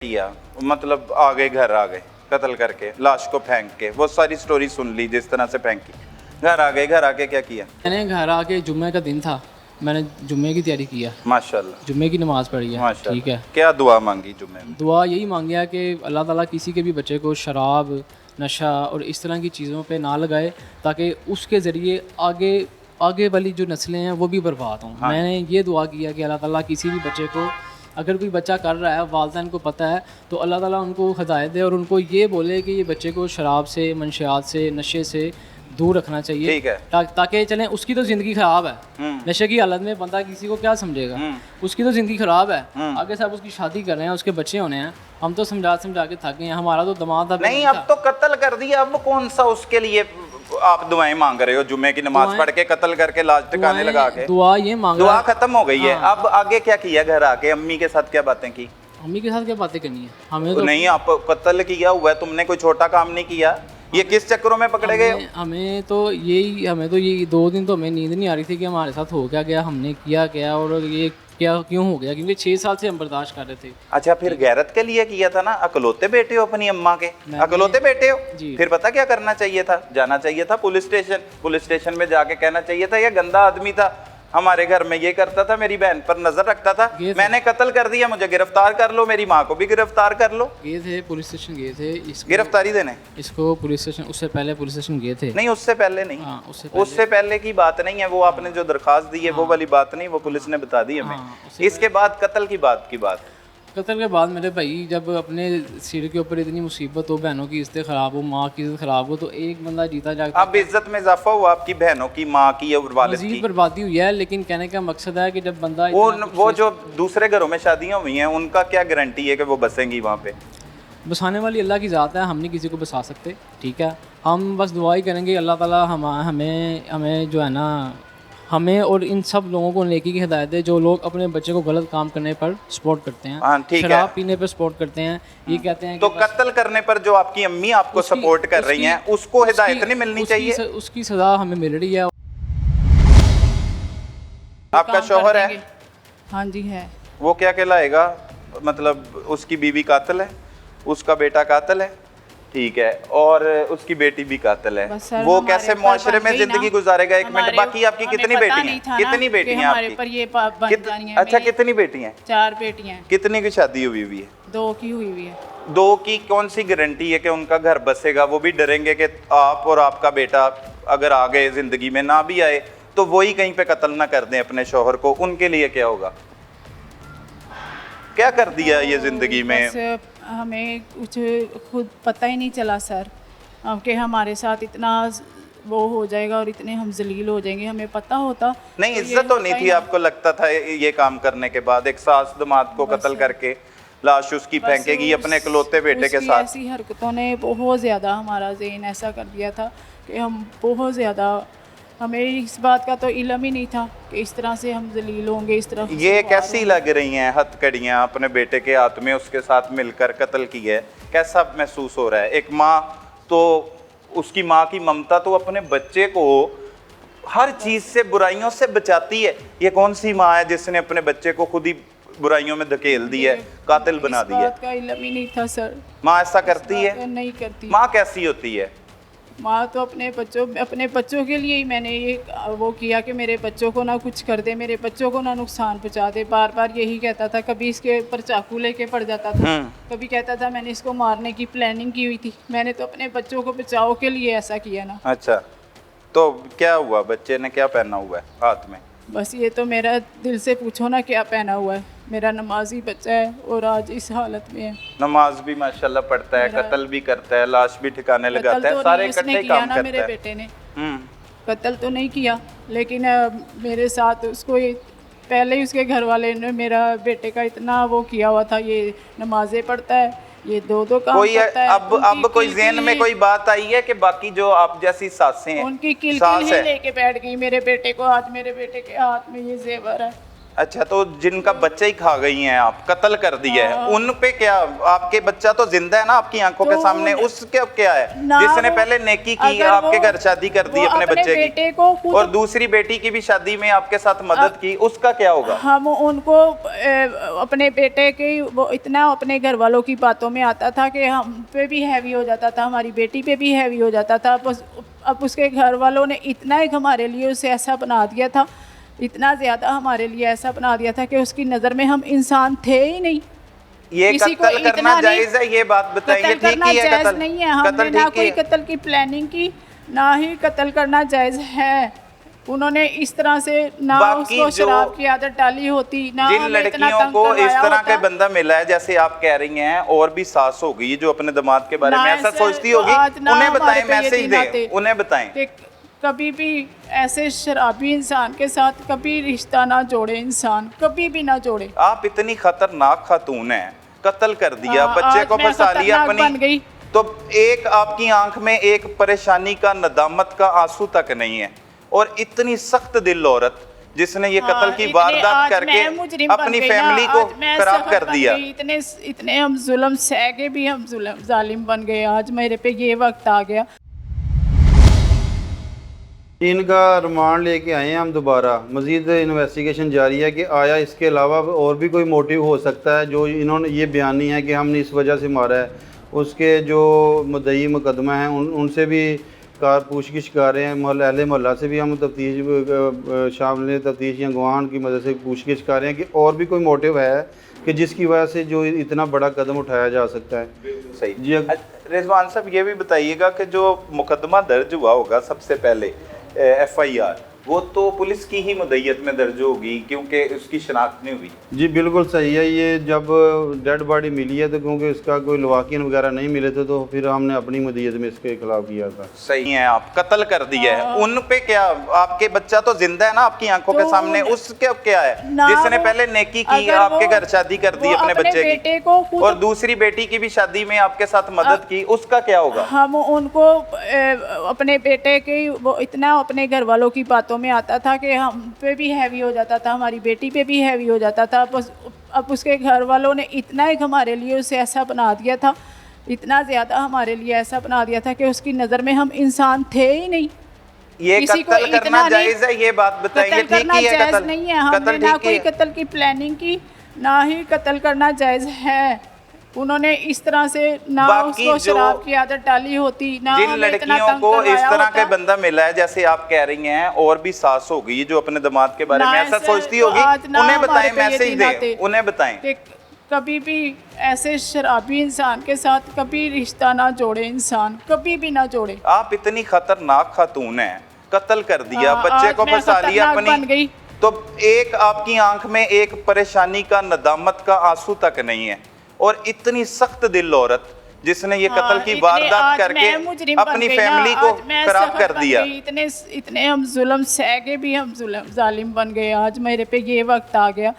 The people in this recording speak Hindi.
किया, मतलब आ गए, घर आ गए कत्ल करके, लाश को फेंक के, वो सारी स्टोरी सुन ली जिस तरह से फेंकी। घर आ गए, घर आके क्या किया? मैंने घर आके जुम्मे का दिन था, मैंने जुम्मे की तैयारी किया, माशाल्लाह, जुम्मे की नमाज़ पढ़ी है। माशाल्लाह। ठीक है, क्या दुआ मांगी जुम्मे में? दुआ यही मांगी है कि अल्लाह ताला किसी के भी बच्चे को शराब, नशा और इस तरह की चीज़ों पे ना लगाए, ताकि उसके ज़रिए आगे आगे वाली जो नस्लें हैं वो भी बर्बाद हों। हाँ। मैंने ये दुआ किया कि अल्लाह ताला किसी भी बच्चे को, अगर कोई बच्चा कर रहा है, वालिदैन को पता है, तो अल्लाह ताला उनको हिदायत दे और उनको ये बोले कि ये बच्चे को शराब से, मंशियात से, नशे से दूर रखना चाहिए। ठीक है। ताकि चलें, उसकी तो ज़िंदगी ख़राब है, नशे की हालत में बंदा किसी को क्या समझेगा, उसकी तो ज़िंदगी ख़राब है। आगे साहब उसकी शादी कर रहे हैं, उसके बच्चे होने हैं, हम तो समझा के थक गए हैं। हमारा तो दिमाग था नहीं, अब तो कत्ल कर दिया, अब कौन सा उसके लिए आप दुआएं मांग रहे हो? जुम्मे की नमाज पढ़ के कत्ल करके लाश ठिकाने लगा के दुआ ये मांग दुआ रहा है। खत्म हो गई है। अब आगे क्या किया? घर आके अम्मी के साथ क्या बातें की? अम्मी के साथ क्या बातें करनी है हमें? तो नहीं, आप कत्ल किया हुआ है, तुमने कोई छोटा काम नहीं किया। ये किस चक्करों में पकड़े गए? हमें तो ये 2 दिन तो हमें नींद नहीं आ रही थी कि हमारे साथ हो क्या गया, हमने किया क्या और ये क्या क्यों हो गया, क्योंकि 6 साल से हम बर्दाश्त कर रहे थे। अच्छा, फिर गैरत के लिए किया था ना? अकलौते बेटे हो अपनी अम्मा के, अकलौते बेटे हो। जी। फिर पता क्या करना चाहिए था? जाना चाहिए था पुलिस स्टेशन। पुलिस स्टेशन में जाके कहना चाहिए था ये गंदा आदमी था, हमारे घर में ये करता था, मेरी बहन पर नजर रखता था, मैंने कत्ल कर दिया, मुझे गिरफ्तार कर लो, मेरी माँ को भी गिरफ्तार कर लो। गए थे पुलिस स्टेशन, गए थे गिरफ्तारी देने। इसको पुलिस स्टेशन, उससे पहले पुलिस स्टेशन गए थे। नहीं, उससे पहले नहीं। हाँ, उससे पहले की बात नहीं है, वो आपने जो दरखास्त दी है वो वाली बात नहीं, वो पुलिस ने बता दी हमें। इसके बाद कत्ल की बात। कत्ल के बाद मेरे भाई, जब अपने सिर के ऊपर इतनी मुसीबत हो, बहनों की इज्जत खराब हो, माँ की इज्जत खराब हो, तो एक बंदा जीता जागता अब इज्जत में इजाफा हुआ आपकी बहनों की, माँ की और वालिद की। मजीद बर्बादी हुई है। लेकिन कहने का मकसद है कि जब बंदा वो जो दूसरे घरों में शादियां हुई हैं, उनका क्या गारंटी है कि वो बसेंगी वहाँ पे? बसाने वाली अल्लाह की ज़ात है, हम नहीं किसी को बसा सकते। ठीक है, हम बस दुआ ही करेंगे अल्लाह ताला हमें जो है ना, हमें और इन सब लोगों को नेकी की हिदायत दे जो लोग अपने बच्चे को गलत काम करने पर सपोर्ट करते हैं, हाँ, ठीक है। शराब पीने पर सपोर्ट करते हैं, ये कहते हैं तो कि कत्ल करने पर जो आपकी अम्मी आपको सपोर्ट कर रही हैं, उसको हिदायत नहीं मिलनी चाहिए? उसकी सज़ा हमें मिल रही है। आपका शौहर है? हाँ जी है। वो क्या कहलाएगा? मतलब उसकी बीवी कातिल है, उसका बेटा कातिल है, ठीक है, और उसकी बेटी भी कातिल है। वो कैसे मुआशरे में जिंदगी गुजारेगा? एक मिनट, बाकी आपकी कितनी बेटी हैं? कितनी बेटियां आपकी? पर ये बन जानी है। अच्छा, कितनी बेटी हैं? 4 बेटियां। कितनी की शादी हुई हुई है? 2 की हुई हुई है। 2 की कौन सी गारंटी है कि उनका घर बसेगा? वो भी डरेंगे कि आप और आपका बेटा अगर आ गए जिंदगी में, ना भी आए तो वही कहीं पे कत्ल ना कर दें अपने शौहर को, उनके लिए क्या होगा? क्या कर दिया ये जिंदगी में? बस हमें कुछ खुद पता ही नहीं चला सर, कि हमारे साथ इतना वो हो जाएगा और इतने हम जलील हो जाएंगे। हमें पता होता नहीं, तो इज्जत होनी थी। आपको लगता था ये काम करने के बाद एक सास दमाद को कत्ल करके लाश उसकी फेंकेगी अपने इकलौते बेटे के साथ? ऐसी हरकतों ने बहुत ज़्यादा हमारा ज़हन ऐसा कर दिया था कि हम बहुत ज़्यादा, हमें इस बात का तो इल्म ही नहीं था कि इस तरह से हम जलील होंगे, इस तरह। ये कैसी लग रही हैं हथकड़ियाँ? अपने बेटे के हाथ में उसके साथ मिलकर कत्ल की है, कैसा महसूस हो रहा है? एक माँ तो, उसकी माँ की ममता तो अपने बच्चे को हर चीज़ से, बुराइयों से बचाती है। ये कौन सी माँ है जिसने अपने बच्चे को खुद ही बुराइयों में धकेल दी है, कातिल बना दिया? इस बात का इल्म ही नहीं था सर। माँ ऐसा करती है? नहीं करती। माँ कैसी होती है? माँ तो अपने बच्चों के लिए ही मैंने ये वो किया कि मेरे बच्चों को ना कुछ कर दे, मेरे बच्चों को ना नुकसान पहुँचा दे। बार बार यही कहता था, कभी इसके ऊपर चाकू लेके पड़ जाता था, कभी कहता था मैंने इसको मारने की प्लानिंग की हुई थी। मैंने तो अपने बच्चों को बचाव के लिए ऐसा किया ना। अच्छा, तो क्या हुआ? बच्चे ने क्या पहना हुआ है हाथ में? बस ये तो मेरा दिल से पूछो ना क्या पहना हुआ है। मेरा नमाजी बच्चा है और आज इस हालत में है। नमाज भी माशाल्लाह पढ़ता है, कत्ल भी करता है, लाश भी ठिकाने लगाता है, सारे इकट्ठे काम करता है। मेरे बेटे ने हम्म। कत्ल तो नहीं किया, लेकिन मेरे साथ उसको पहले ही उसके घर वाले ने मेरा बेटे का इतना वो किया हुआ था। ये नमाजें पढ़ता है, ये 2 काम करता है। अब कोई ज़हन में कोई बात आई है कि बाकी जो आप जैसी सासें हैं, उनकी किल ही लेके बैठ गई मेरे बेटे को। आज मेरे बेटे के हाथ में ये जेवर है। अच्छा, तो जिनका बच्चा ही खा गई हैं आप, कत्ल कर दिया है, उन पे क्या? आपके बच्चा तो जिंदा है ना आपकी आंखों के सामने, उसके क्या है? जिसने पहले नेकी की, आपके घर शादी कर दी अपने बच्चे की, और दूसरी बेटी की भी शादी में आपके साथ मदद की, उसका क्या होगा? हम उनको अपने बेटे के वो इतना अपने घर वालों की बातों में आता था कि हम पे भी हैवी हो जाता था, हमारी बेटी पे भी हैवी हो जाता था। बस अब उसके घर वालों ने इतना एक हमारे लिए उसे ऐसा बना दिया था, इतना ज़्यादा हमारे लिए ऐसा बना दिया था कि उसकी नज़र में हम इंसान थे ही नहीं। ये किसी को कत्ल करना इतना जायज है? ये बात बताइए, कत्ल ठीक करना ही है जायज कत्ल? नहीं है। हमने कत्ल ना ठीक कोई है? कत्ल की प्लानिंग की, ना ही कत्ल करना जायज है। उन्होंने इस तरह से ना बाकी उसको जो शराब की आदत डाली होती, ना जिन हमें इतना लड़कियों तंग को इस करवाया तरह के होता। बंदा मिला है जैसे आप कह रही हैं, और भी सास होगी जो अपने दामाद के बारे ना में ऐसा ऐसे सोचती तो होगी, आज ना उन्हें हमारे बताएं, पे ये मैसेज दिन आते दें, उन्हें बताएं कि कभी भी ऐसे शराबी इंसान के साथ कभी रिश्ता ना जोड़े, इंसान कभी भी ना जोड़े। आप इतनी खतरनाक खातून हैं, कत्ल कर दिया, हाँ, बच्चे आज को मैं फंसा लिया खतरनाक बन अपनी, गई। तो एक आपकी आंख में एक परेशानी का, नदामत का आंसू तक नहीं है, और इतनी सख्त दिल औरत जिसने ये कत्ल की वारदात करके अपनी फैमिली को खराब कर दिया। इतने हम जुल्म सह के भी हम जुल्म जालिम बन गए। आज मेरे पे ये वक्त आ गया। इनका रिमांड लेके आए हैं हम दोबारा, मज़ीद इन्वेस्टिगेशन जारी है कि आया इसके अलावा और भी कोई मोटिव हो सकता है जो इन्होंने ये बयान नहीं है कि हमने इस वजह से मारा है। उसके जो मुद्दई मुकदमा हैं उनसे भी कार पूछगिछ कर रहे हैं, अहले मोहल्ला से भी हम तफ्तीश शामिल तफ्तीश या गवाह की मदद से पूछगिछ कर रहे हैं कि और भी कोई मोटिव है कि जिसकी वजह से जो इतना बड़ा कदम उठाया जा सकता है। सही जी। रिजवान साहब, ये भी बताइएगा कि जो मुकदमा दर्ज हुआ होगा सबसे पहले FIR, वो तो पुलिस की ही मुद्दईयत में दर्ज होगी क्योंकि उसकी शनाख्त नहीं हुई। जी बिल्कुल सही है। ये जब डेड बॉडी मिली है तो क्योंकि इसका कोई लवाकिन वगैरह नहीं मिले थे, तो फिर हमने अपनी मुद्दईयत में इसके खिलाफ किया था। सही है, आप कत्ल कर दिया है, उन पे क्या? आपके बच्चा तो जिंदा है ना आपकी आंखों के सामने, उसके क्या है? जिसने पहले नेकी की, आपके घर शादी कर दी अपने बच्चे की, और दूसरी बेटी की भी शादी में आपके साथ मदद की, उसका क्या होगा? हम उनको अपने बेटे के वो इतना अपने घर वालों की बातों में आता था कि हम पे भी हैवी हो जाता था, हमारी बेटी पे भी हैवी हो जाता था। बस अब उसके घर वालों ने इतना एक हमारे लिए उसे ऐसा बना दिया था, इतना ज़्यादा हमारे लिए ऐसा बना दिया था कि उसकी नज़र में हम इंसान थे ही नहीं। ये किसी को कत्ल करना इतना जायज है? ये बात बताइए, कत्ल ठीक करना ही है जायज कत्ल? नहीं है। हमने ना ठीक ही कोई है? कत्ल की प्लानिंग की, ना ही कत्ल करना जायज है। उन्होंने इस तरह से ना बाकी उसको जो शराब की आदत डाली होती, ना जिन हमें इतना लड़कियों तंग को इस करवाया तरह होता। के बंदा मिला है जैसे आप कह रही हैं, और भी सास होगी जो अपने दामाद के बारे ना में ऐसा ऐसे सोचती तो होगी, आज ना उन्हें हमारे बताएं, पे ये मैसेज दिन आते दें, उन्हें बताएं कि कभी भी ऐसे शराबी इंसान के साथ कभी रिश्ता ना जोड़े, इंसान कभी भी ना जोड़े। आप इतनी खतरनाक खातून हैं, कत्ल कर दिया, हाँ, बच्चे आज को मैं फंसा लिया खतरनाक बन अपनी, गई। तो एक आपकी आंख में एक परेशानी का, नदामत का आंसू तक नहीं है, और इतनी सख्त दिल औरत जिसने ये कत्ल की वारदात करके अपनी फैमिली को खराब कर दिया। इतने हम जुल्म सह के भी हम जुल्म जालिम बन गए। आज मेरे पे ये वक्त आ गया।